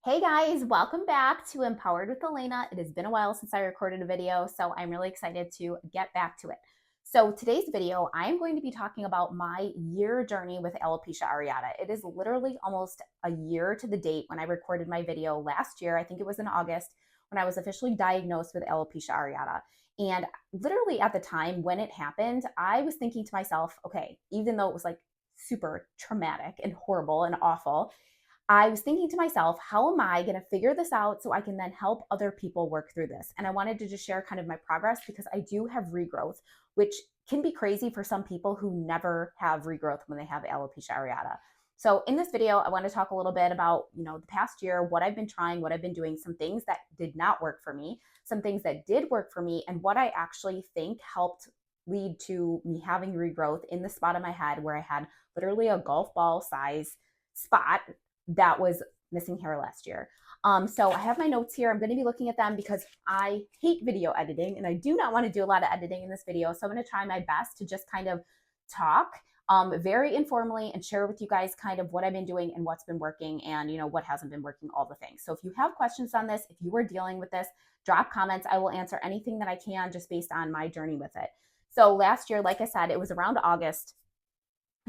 Hey guys, welcome back to Empowered with Elena. It has been a while since I recorded a video, so I'm really excited to get back to it. So today's video, I'm going to be talking about my year journey with alopecia areata. It is literally almost a year to the date when I recorded my video last year. I think it was in August when I was officially diagnosed with alopecia areata. And literally at the time when it happened, I was thinking to myself, okay, even though it was like super traumatic and horrible and awful, I was thinking to myself, how am I going to figure this out so I can then help other people work through this? And I wanted to just share kind of my progress because I do have regrowth, which can be crazy for some people who never have regrowth when they have alopecia areata. So in this video, I want to talk a little bit about, the past year, what I've been trying, what I've been doing, some things that did not work for me, some things that did work for me, and what I actually think helped lead to me having regrowth in the spot of my head where I had literally a golf ball size spot that was missing hair last year. So I have my notes here. I'm going to be looking at them because I hate video editing and I do not want to do a lot of editing in this video. So I'm going to try my best to just kind of talk very informally and share with you guys kind of what I've been doing and what's been working and what hasn't been working, all the things. So if you have questions on this, if you are dealing with this, drop comments. I will answer anything that I can just based on my journey with it. So last year, like I said, it was around August.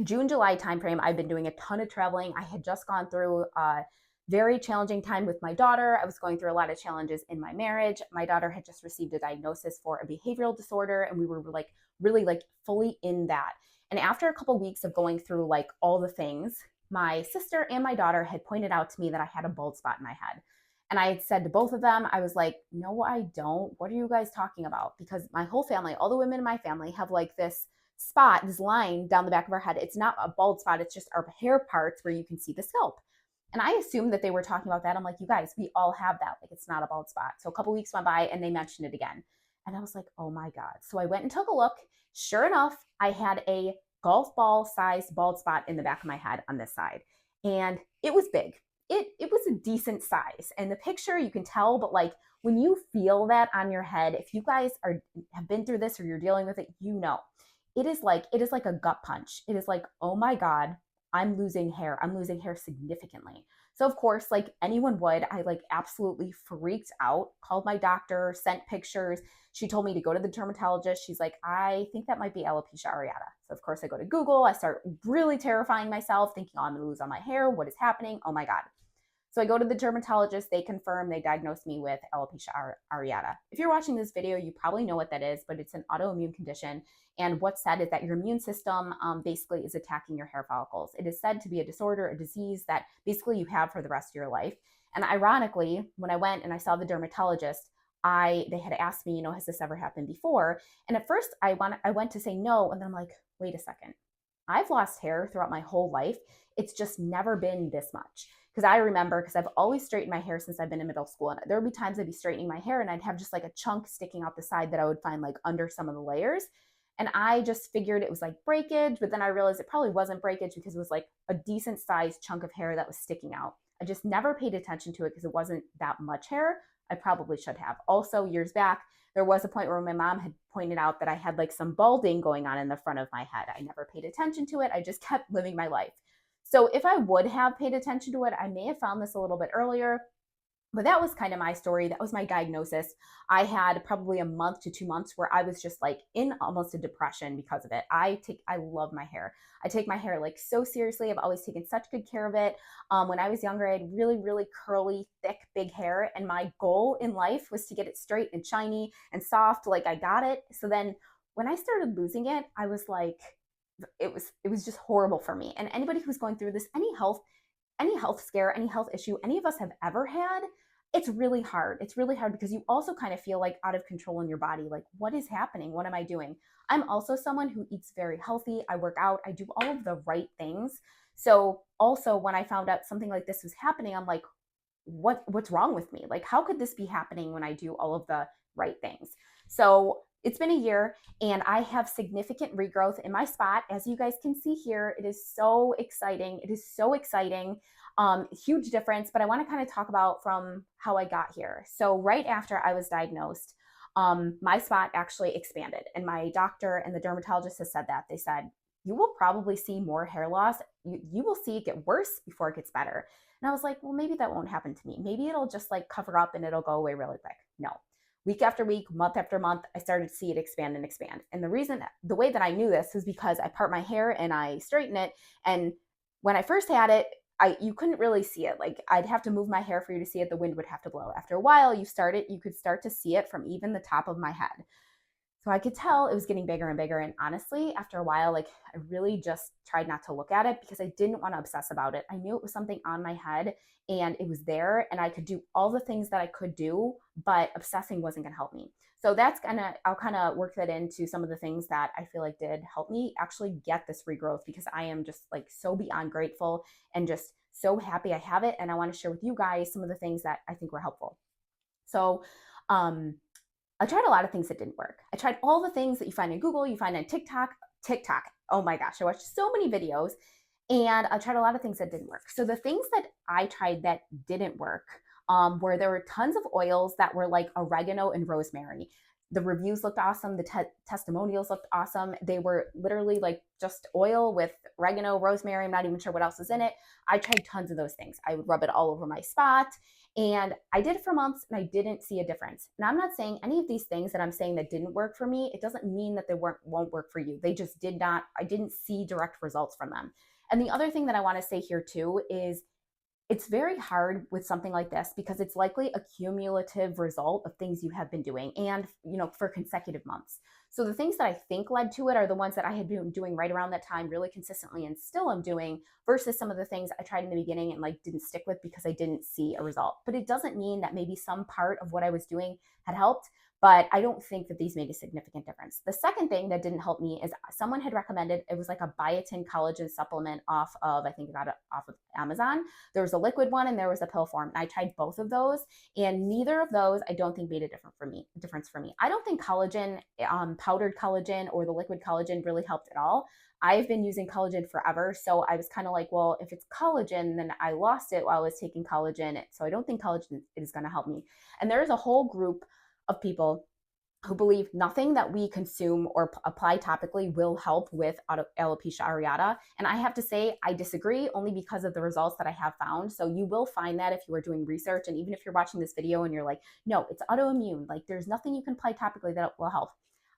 June, July timeframe, I've been doing a ton of traveling. I had just gone through a very challenging time with my daughter. I was going through a lot of challenges in my marriage. My daughter had just received a diagnosis for a behavioral disorder, and we were like really like fully in that. And after a couple of weeks of going through like all the things, my sister and my daughter had pointed out to me that I had a bald spot in my head. And I had said to both of them, I was like, no, I don't. What are you guys talking about? Because my whole family, all the women in my family have like this spot, this line down the back of our head. It's not a bald spot, it's just our hair parts where you can see the scalp. And I assumed that they were talking about that. I'm like, you guys, we all have that. Like, it's not a bald spot. So a couple weeks went by and they mentioned it again. And I was like, oh my God. So I went and took a look. Sure enough, I had a golf ball sized bald spot in the back of my head on this side. And it was big. It was a decent size. And the picture you can tell, but like when you feel that on your head, if you guys have been through this or you're dealing with it, it is like a gut punch. It is like, oh my God, I'm losing hair. I'm losing hair significantly. So of course, like anyone would, I like absolutely freaked out, called my doctor, sent pictures. She told me to go to the dermatologist. She's like, I think that might be alopecia areata. So of course I go to Google. I start really terrifying myself, thinking, oh, I'm gonna lose all my hair. What is happening? Oh my God. So I go to the dermatologist, they confirm, they diagnose me with alopecia areata. If you're watching this video, you probably know what that is, but it's an autoimmune condition. And what's said is that your immune system basically is attacking your hair follicles. It is said to be a disorder, a disease that basically you have for the rest of your life. And ironically, when I went and I saw the dermatologist, they had asked me, has this ever happened before? And at first I went to say no, and then I'm like, wait a second. I've lost hair throughout my whole life. It's just never been this much. Because I remember, because I've always straightened my hair since I've been in middle school. And there would be times I'd be straightening my hair and I'd have just like a chunk sticking out the side that I would find like under some of the layers. And I just figured it was like breakage, but then I realized it probably wasn't breakage because it was like a decent sized chunk of hair that was sticking out. I just never paid attention to it because it wasn't that much hair. I probably should have. Also, years back, there was a point where my mom had pointed out that I had like some balding going on in the front of my head. I never paid attention to it. I just kept living my life. So if I would have paid attention to it, I may have found this a little bit earlier. But that was kind of my story. That was my diagnosis. I had probably a month to 2 months where I was just like in almost a depression because of it. I love my hair. I take my hair like so seriously. I've always taken such good care of it. When I was younger, I had really, really curly, thick, big hair. And my goal in life was to get it straight and shiny and soft. Like I got it. So then when I started losing it, I was like, it was just horrible for me. And anybody who's going through this, any health scare, any health issue any of us have ever had, it's really hard. It's really hard because you also kind of feel like out of control in your body. Like, what is happening? What am I doing? I'm also someone who eats very healthy. I work out. I do all of the right things. So also when I found out something like this was happening, I'm like, what's wrong with me? Like, how could this be happening when I do all of the right things? So it's been a year and I have significant regrowth in my spot. As you guys can see here, it is so exciting. It is so exciting. Huge difference, but I want to kind of talk about from how I got here. So right after I was diagnosed, my spot actually expanded, and my doctor and the dermatologist has said that. They said, you will probably see more hair loss. You will see it get worse before it gets better. And I was like, well, maybe that won't happen to me. Maybe it'll just like cover up and it'll go away really quick. No. Week after week, month after month, I started to see it expand and expand. And the way that I knew this was because I part my hair and I straighten it. And when I first had it, you couldn't really see it. Like I'd have to move my hair for you to see it. The wind would have to blow. After a while, you could start to see it from even the top of my head. So I could tell it was getting bigger and bigger. And honestly, after a while, like I really just tried not to look at it because I didn't want to obsess about it. I knew it was something on my head and it was there and I could do all the things that I could do, but obsessing wasn't going to help me. So I'll kind of work that into some of the things that I feel like did help me actually get this regrowth, because I am just like so beyond grateful and just so happy I have it. And I want to share with you guys some of the things that I think were helpful. So, I tried a lot of things that didn't work. I tried all the things that you find in Google, you find on TikTok. TikTok, oh my gosh, I watched so many videos and I tried a lot of things that didn't work. So the things that I tried that didn't work were there were tons of oils that were like oregano and rosemary. The reviews looked awesome. The testimonials looked awesome. They were literally like just oil with oregano, rosemary. I'm not even sure what else is in it. I tried tons of those things. I would rub it all over my spot. And I did it for months and I didn't see a difference. Now, I'm not saying any of these things that I'm saying that didn't work for me, it doesn't mean that they won't work for you. They just did not, I didn't see direct results from them. And the other thing that I want to say here too is it's very hard with something like this because it's likely a cumulative result of things you have been doing and, for consecutive months. So the things that I think led to it are the ones that I had been doing right around that time really consistently and still am doing, versus some of the things I tried in the beginning and like didn't stick with because I didn't see a result. But it doesn't mean that maybe some part of what I was doing had helped, but I don't think that these made a significant difference. The second thing that didn't help me is someone had recommended, it was like a biotin collagen supplement off of, I think I got it off of Amazon. There was a liquid one and there was a pill form. And I tried both of those, and neither of those I don't think made a difference for me. I don't think collagen, powdered collagen or the liquid collagen really helped at all. I've been using collagen forever. So I was kind of like, well, if it's collagen, then I lost it while I was taking collagen. So I don't think collagen is going to help me. And there's a whole group of people who believe nothing that we consume or apply topically will help with alopecia areata. And I have to say, I disagree, only because of the results that I have found. So you will find that if you are doing research, and even if you're watching this video and you're like, no, it's autoimmune, like there's nothing you can apply topically that will help.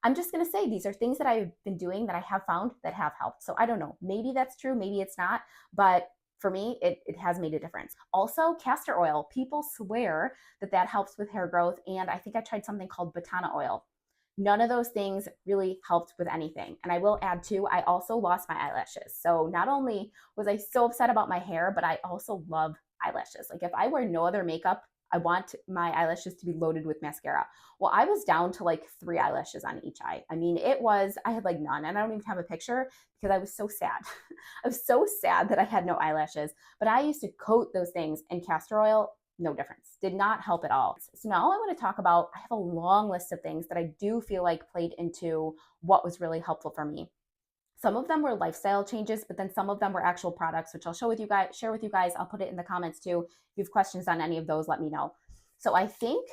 I'm just going to say these are things that I've been doing that I have found that have helped. So I don't know, maybe that's true, maybe it's not, but for me, it has made a difference. Also, castor oil. People swear that helps with hair growth. And I think I tried something called Botana oil. None of those things really helped with anything. And I will add too, I also lost my eyelashes. So not only was I so upset about my hair, but I also love eyelashes. Like if I wear no other makeup, I want my eyelashes to be loaded with mascara. Well, I was down to like 3 eyelashes on each eye. I mean, I had like none, and I don't even have a picture because I was so sad. I was so sad that I had no eyelashes, but I used to coat those things in castor oil. No difference. Did not help at all. So now I want to talk about, I have a long list of things that I do feel like played into what was really helpful for me. Some of them were lifestyle changes, but then some of them were actual products, which I'll share with you guys. I'll put it in the comments too. If you have questions on any of those, let me know. So I think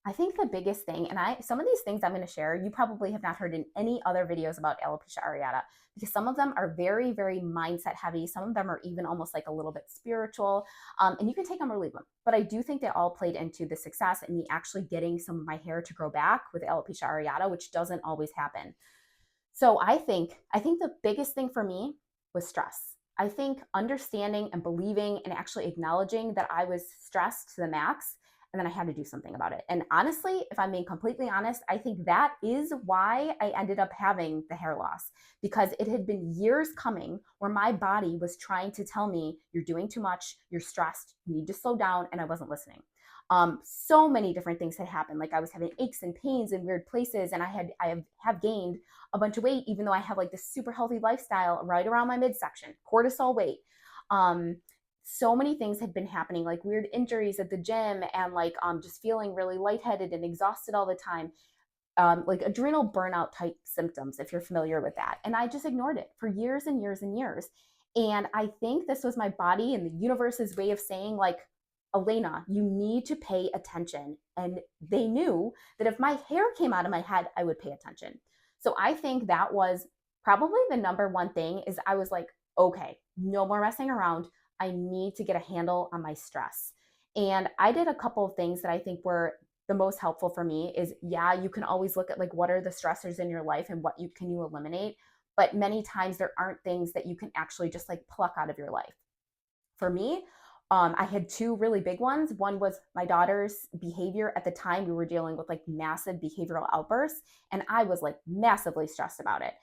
the biggest thing, and some of these things I'm going to share, you probably have not heard in any other videos about alopecia areata, because some of them are very, very mindset heavy. Some of them are even almost like a little bit spiritual, and you can take them or leave them. But I do think they all played into the success and me actually getting some of my hair to grow back with alopecia areata, which doesn't always happen. So I think the biggest thing for me was stress. I think understanding and believing and actually acknowledging that I was stressed to the max, and then I had to do something about it. And honestly, if I'm being completely honest, I think that is why I ended up having the hair loss, because it had been years coming where my body was trying to tell me, you're doing too much, you're stressed, you need to slow down, and I wasn't listening. So many different things had happened. Like I was having aches and pains in weird places, and I have gained a bunch of weight, even though I have like this super healthy lifestyle right around my midsection, cortisol weight. So many things had been happening, like weird injuries at the gym, and like just feeling really lightheaded and exhausted all the time. Like adrenal burnout type symptoms, if you're familiar with that. And I just ignored it for years and years and years. And I think this was my body and the universe's way of saying, like, Elena, you need to pay attention. And they knew that if my hair came out of my head, I would pay attention. So I think that was probably the number one thing, is I was like, okay, no more messing around. I need to get a handle on my stress. And I did a couple of things that I think were the most helpful for me is, yeah, you can always look at like what are the stressors in your life and what you eliminate, but many times there aren't things that you can actually just like pluck out of your life. For me, I had two really big ones. One was my daughter's behavior. At the time, we were dealing with like massive behavioral outbursts, and I was like massively stressed about it.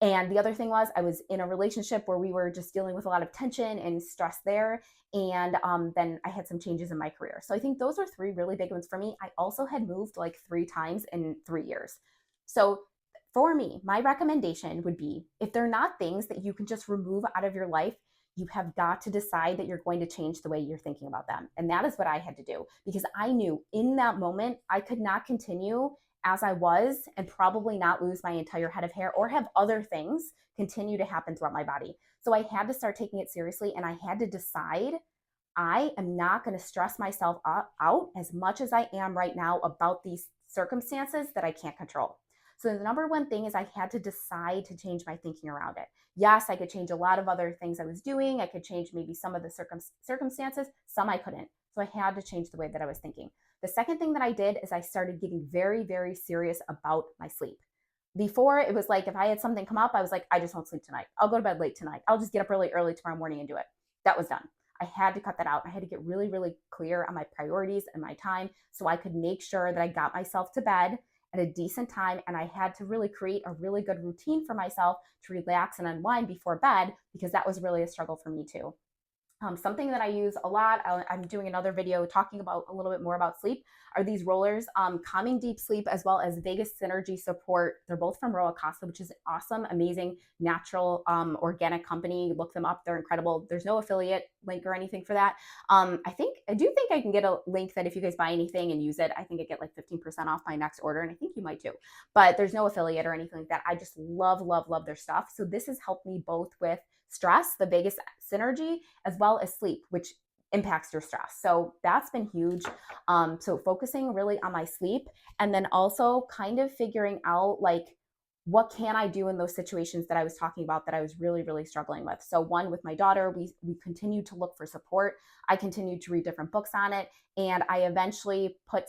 And the other thing was, I was in a relationship where we were just dealing with a lot of tension and stress there. And then I had some changes in my career. So I think those are three really big ones for me. I also had moved like 3 times in 3 years. So for me, my recommendation would be if they're not things that you can just remove out of your life, you have got to decide that you're going to change the way you're thinking about them. And that is what I had to do because I knew in that moment I could not continue as I was and probably not lose my entire head of hair or have other things continue to happen throughout my body. So I had to start taking it seriously and I had to decide I am not going to stress myself out as much as I am right now about these circumstances that I can't control. So the number one thing is I had to decide to change my thinking around it. Yes, I could change a lot of other things I was doing. I could change maybe some of the circumstances, some I couldn't. So I had to change the way that I was thinking. The second thing that I did is I started getting very, very serious about my sleep. Before, it was like if I had something come up, I was like, I just won't sleep tonight. I'll go to bed late tonight. I'll just get up really early tomorrow morning and do it. That was done. I had to cut that out. I had to get really, really clear on my priorities and my time so I could make sure that I got myself to bed at a decent time. And I had to really create a really good routine for myself to relax and unwind before bed because that was really a struggle for me too. Something that I use a lot, I'm doing another video talking about a little bit more about sleep, are these rollers, Calming Deep Sleep as well as Vagus Synergy Support. They're both from Roa Casa, which is an awesome, amazing, natural, organic company. Look them up. They're incredible. There's no affiliate link or anything for that. I do think I can get a link that if you guys buy anything and use it, I think I get like 15% off my next order. And I think you might too, but there's no affiliate or anything like that. I just love, love, love their stuff. So this has helped me both with stress, the Vagus Synergy, as well as sleep, which impacts your stress. So that's been huge. So focusing really on my sleep and then also kind of figuring out like, what can I do in those situations that I was talking about that I was really, really struggling with? So one, with my daughter, we continued to look for support. I continued to read different books on it. And I eventually put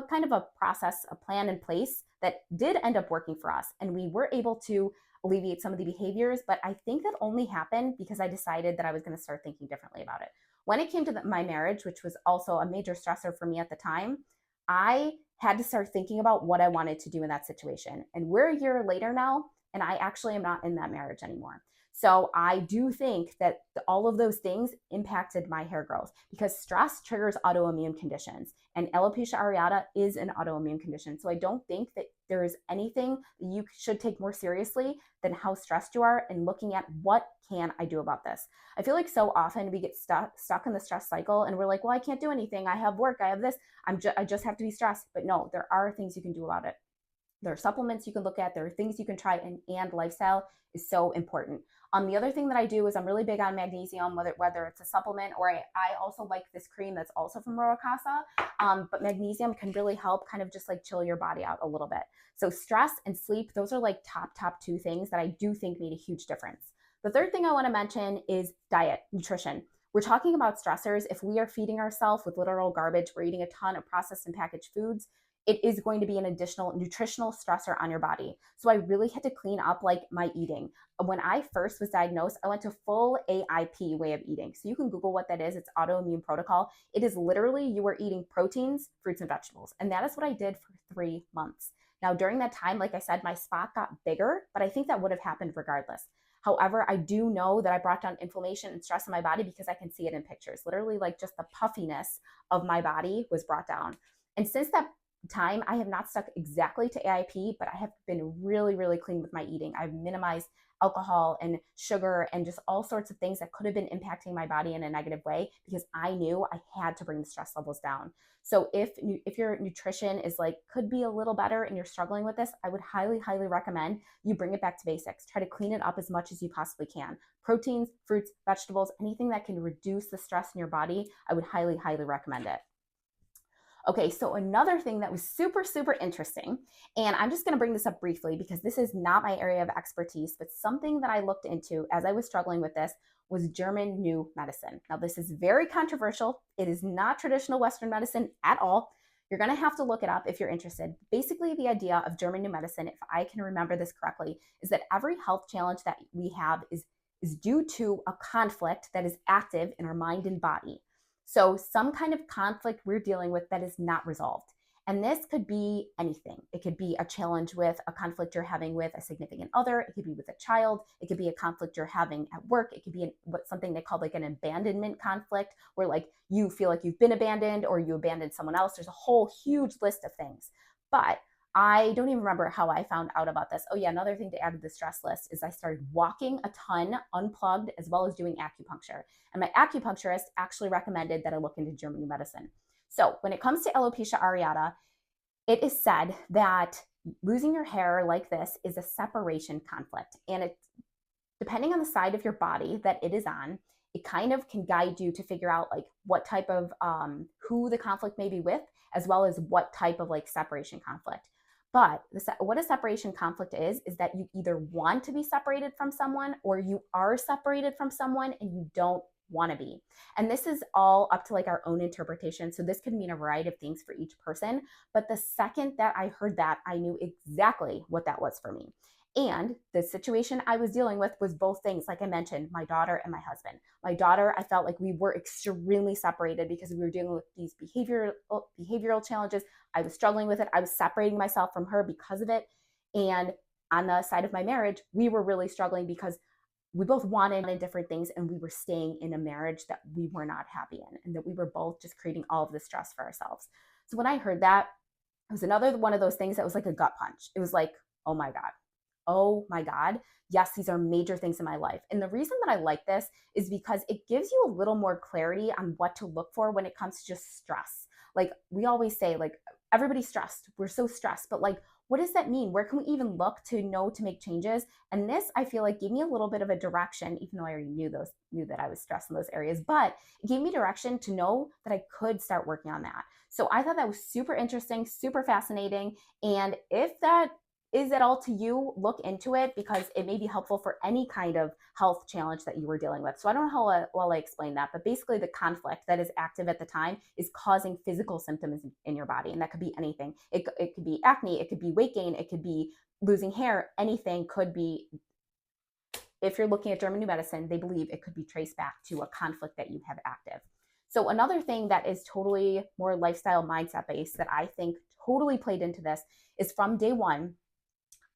kind of a process, a plan in place that did end up working for us. And we were able to alleviate some of the behaviors, but I think that only happened because I decided that I was going to start thinking differently about it. When it came to my marriage, which was also a major stressor for me at the time, I had to start thinking about what I wanted to do in that situation. And we're a year later now, and I actually am not in that marriage anymore. So I do think that all of those things impacted my hair growth because stress triggers autoimmune conditions, and alopecia areata is an autoimmune condition. So I don't think that there is anything that you should take more seriously than how stressed you are and looking at what can I do about this. I feel like so often we get stuck in the stress cycle and we're like, well, I can't do anything. I have work. I have this. I just have to be stressed. But no, there are things you can do about it. There are supplements you can look at. There are things you can try, and lifestyle is so important. The other thing that I do is I'm really big on magnesium, whether it's a supplement or I also like this cream that's also from Roa Casa. But magnesium can really help kind of just like chill your body out a little bit. So stress and sleep, those are like top 2 things that I do think made a huge difference. The third thing I want to mention is diet, nutrition. We're talking about stressors. If we are feeding ourselves with literal garbage, we're eating a ton of processed and packaged foods, it is going to be an additional nutritional stressor on your body. So I really had to clean up like my eating. When I first was diagnosed, I went to full AIP way of eating. So you can Google what that is. It's autoimmune protocol. It is literally you are eating proteins, fruits, and vegetables. And that is what I did for 3 months. Now, during that time, like I said, my spot got bigger, but I think that would have happened regardless. However, I do know that I brought down inflammation and stress in my body because I can see it in pictures. Literally, like just the puffiness of my body was brought down. And since that time, I have not stuck exactly to AIP, but I have been really, really clean with my eating. I've minimized alcohol and sugar and just all sorts of things that could have been impacting my body in a negative way because I knew I had to bring the stress levels down. So if your nutrition is like could be a little better and you're struggling with this, I would highly, highly recommend you bring it back to basics. Try to clean it up as much as you possibly can. Proteins, fruits, vegetables, anything that can reduce the stress in your body, I would highly, highly recommend it. Okay, so another thing that was super, super interesting, and I'm just going to bring this up briefly because this is not my area of expertise, but something that I looked into as I was struggling with this was German New Medicine. Now, this is very controversial. It is not traditional Western medicine at all. You're going to have to look it up if you're interested. Basically, the idea of German New Medicine, if I can remember this correctly, is that every health challenge that we have is due to a conflict that is active in our mind and body. So some kind of conflict we're dealing with that is not resolved. And this could be anything. It could be a challenge with a conflict you're having with a significant other. It could be with a child. It could be a conflict you're having at work. It could be something they call like an abandonment conflict, where like you feel like you've been abandoned or you abandoned someone else. There's a whole huge list of things. But I don't even remember how I found out about this. Oh yeah, another thing to add to the stress list is I started walking a ton, unplugged, as well as doing acupuncture. And my acupuncturist actually recommended that I look into German medicine. So when it comes to alopecia areata, it is said that losing your hair like this is a separation conflict. And it, depending on the side of your body that it is on, it kind of can guide you to figure out like what type of, who the conflict may be with, as well as what type of like separation conflict. But what a separation conflict is that you either want to be separated from someone or you are separated from someone and you don't want to be. And this is all up to like our own interpretation. So this could mean a variety of things for each person. But the second that I heard that, I knew exactly what that was for me. And the situation I was dealing with was both things, like I mentioned, my daughter and my husband. My daughter, I felt like we were extremely separated because we were dealing with these behavioral challenges. I was struggling with it. I was separating myself from her because of it. And on the side of my marriage, we were really struggling because we both wanted different things and we were staying in a marriage that we were not happy in and that we were both just creating all of this stress for ourselves. So when I heard that, it was another one of those things that was like a gut punch. It was like, oh my God. Oh my God. Yes, these are major things in my life. And the reason that I like this is because it gives you a little more clarity on what to look for when it comes to just stress. Like we always say, like everybody's stressed. We're so stressed, but like, what does that mean? Where can we even look to know to make changes? And this, I feel like, gave me a little bit of a direction, even though I already knew that I was stressed in those areas, but it gave me direction to know that I could start working on that. So I thought that was super interesting, super fascinating. And if that is at all to you, look into it because it may be helpful for any kind of health challenge that you were dealing with. So I don't know how well I explained that, but basically the conflict that is active at the time is causing physical symptoms in your body. And that could be anything. It could be acne, it could be weight gain, it could be losing hair, anything could be. If you're looking at German New Medicine, they believe it could be traced back to a conflict that you have active. So another thing that is totally more lifestyle mindset based that I think totally played into this is from day one,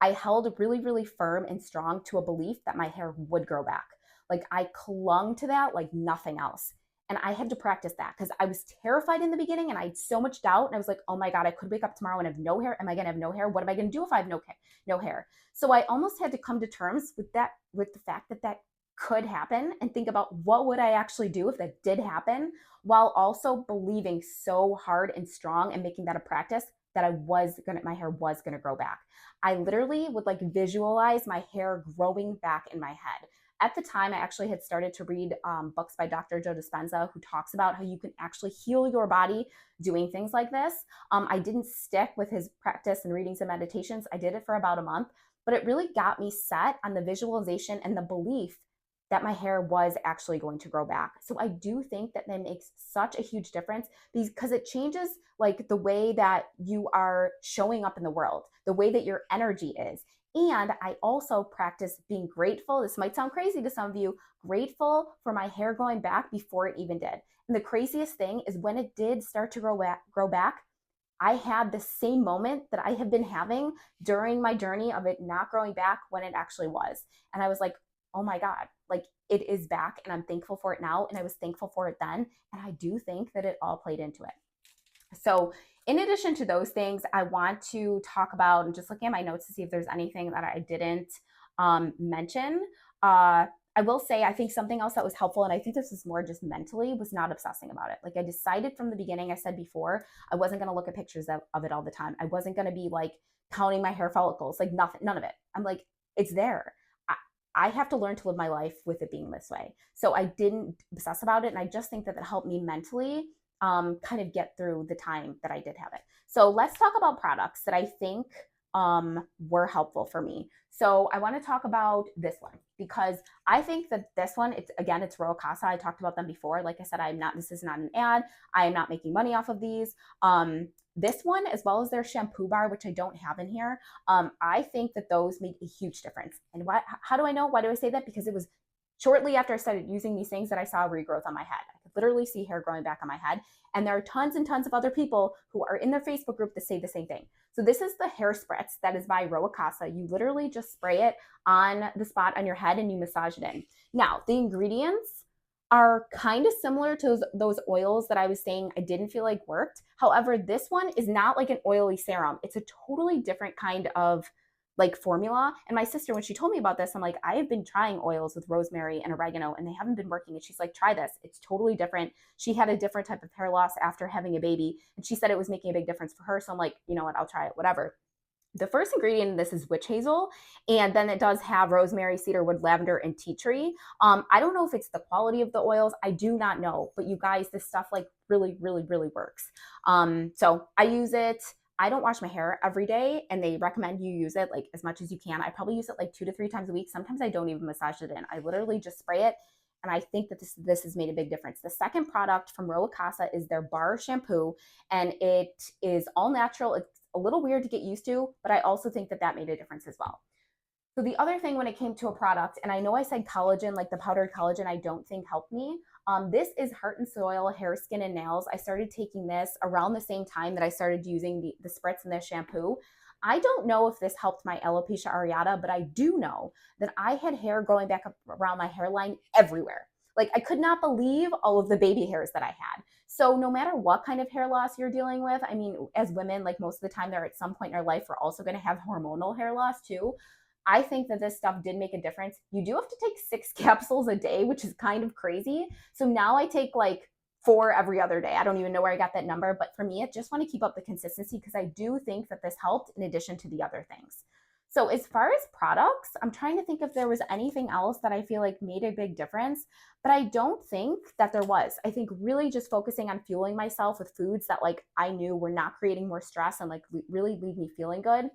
I held really, really firm and strong to a belief that my hair would grow back. Like I clung to that like nothing else. And I had to practice that because I was terrified in the beginning and I had so much doubt. And I was like, oh my God, I could wake up tomorrow and have no hair. Am I going to have no hair? What am I going to do if I have no hair? So I almost had to come to terms with that, with the fact that that could happen and think about what would I actually do if that did happen, while also believing so hard and strong and making that a practice that my hair was gonna grow back. I literally would like visualize my hair growing back in my head. At the time, I actually had started to read books by Dr. Joe Dispenza, who talks about how you can actually heal your body doing things like this. I didn't stick with his practice and readings and meditations. I did it for about a month, but it really got me set on the visualization and the belief that my hair was actually going to grow back. So I do think that that makes such a huge difference because it changes like the way that you are showing up in the world, the way that your energy is. And I also practice being grateful. This might sound crazy to some of you, grateful for my hair growing back before it even did. And the craziest thing is when it did start to grow back, I had the same moment that I have been having during my journey of it not growing back when it actually was. And I was like, oh my God, like it is back and I'm thankful for it now. And I was thankful for it then. And I do think that it all played into it. So in addition to those things, I want to talk about, and just looking at my notes to see if there's anything that I didn't mention. I will say, I think something else that was helpful, and I think this is more just mentally, was not obsessing about it. Like I decided from the beginning, I said before, I wasn't going to look at pictures of it all the time. I wasn't going to be like counting my hair follicles, like nothing, none of it. I'm like, it's there. I have to learn to live my life with it being this way. So I didn't obsess about it. And I just think that it helped me mentally kind of get through the time that I did have it. So let's talk about products that I think were helpful for me. So I want to talk about this one because I think that this one, it's Roa Casa. I talked about them before. Like I said, this is not an ad. I am not making money off of these. This one, as well as their shampoo bar, which I don't have in here, I think that those made a huge difference. And how do I know? Why do I say that? Because it was shortly after I started using these things that I saw regrowth on my head. I could literally see hair growing back on my head. And there are tons and tons of other people who are in their Facebook group that say the same thing. So this is the hair spritz that is by Roa Casa. You literally just spray it on the spot on your head and you massage it in. Now, the ingredients are kind of similar to those oils that I was saying I didn't feel like worked. However, this one is not like an oily serum. It's a totally different kind of like formula. And my sister, when she told me about this, I'm like, I have been trying oils with rosemary and oregano and they haven't been working. And she's like, try this. It's totally different. She had a different type of hair loss after having a baby. And she said it was making a big difference for her. So I'm like, you know what, I'll try it, whatever. The first ingredient in this is witch hazel, and then it does have rosemary, cedarwood, lavender, and tea tree. I don't know if it's the quality of the oils. I do not know, but you guys, this stuff like really, really, really works. So I use it. I don't wash my hair every day, and they recommend you use it like as much as you can. I probably use it like 2 to 3 times a week. Sometimes I don't even massage it in. I literally just spray it, and I think that this has made a big difference. The second product from Roa Casa is their bar shampoo, and it is all natural. It's a little weird to get used to, but I also think that made a difference as well. So the other thing when it came to a product, and I know I said collagen, like the powdered collagen, I don't think helped me. This is Heart and Soil Hair, Skin, and Nails. I started taking this around the same time that I started using the spritz and the shampoo. I don't know if this helped my alopecia areata, but I do know that I had hair growing back up around my hairline everywhere. Like I could not believe all of the baby hairs that I had. So no matter what kind of hair loss you're dealing with, I mean, as women, like most of the time, they're at some point in our life, we're also going to have hormonal hair loss too. I think that this stuff did make a difference. You do have to take 6 capsules a day, which is kind of crazy. So now I take like 4 every other day. I don't even know where I got that number, but for me, I just want to keep up the consistency because I do think that this helped in addition to the other things. So as far as products, I'm trying to think if there was anything else that I feel like made a big difference, but I don't think that there was. I think really just focusing on fueling myself with foods that like I knew were not creating more stress and like really leave me feeling good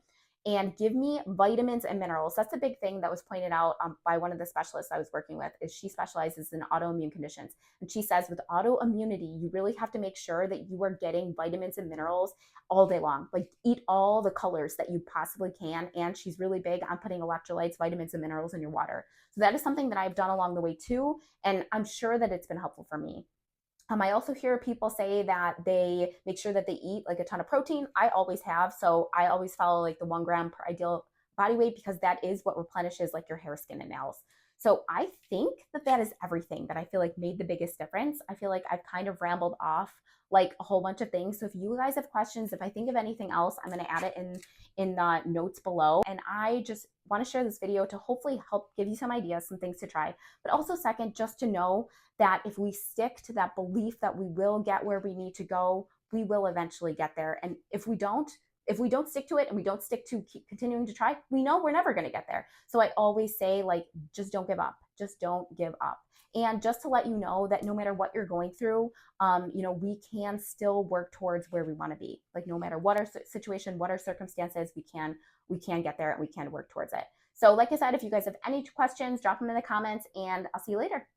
and give me vitamins and minerals. That's a big thing that was pointed out by one of the specialists I was working with. Is she specializes in autoimmune conditions, and she says with autoimmunity, you really have to make sure that you are getting vitamins and minerals all day long. Like eat all the colors that you possibly can. And she's really big on putting electrolytes, vitamins, and minerals in your water. So that is something that I've done along the way too, and I'm sure that it's been helpful for me. I also hear people say that they make sure that they eat like a ton of protein. I always have. So I always follow like the 1 gram per ideal body weight because that is what replenishes like your hair, skin, and nails. So I think that is everything that I feel like made the biggest difference. I feel like I've kind of rambled off like a whole bunch of things. So if you guys have questions, if I think of anything else, I'm going to add it in the notes below. And I just want to share this video to hopefully help give you some ideas, some things to try. But also second, just to know that if we stick to that belief that we will get where we need to go, we will eventually get there. And if we don't stick to it and we don't stick to keep continuing to try, we know we're never going to get there. So I always say like, just don't give up. Just don't give up. And just to let you know that no matter what you're going through, we can still work towards where we want to be. Like no matter what our situation, what our circumstances, we can get there and we can work towards it. So like I said, if you guys have any questions, drop them in the comments and I'll see you later.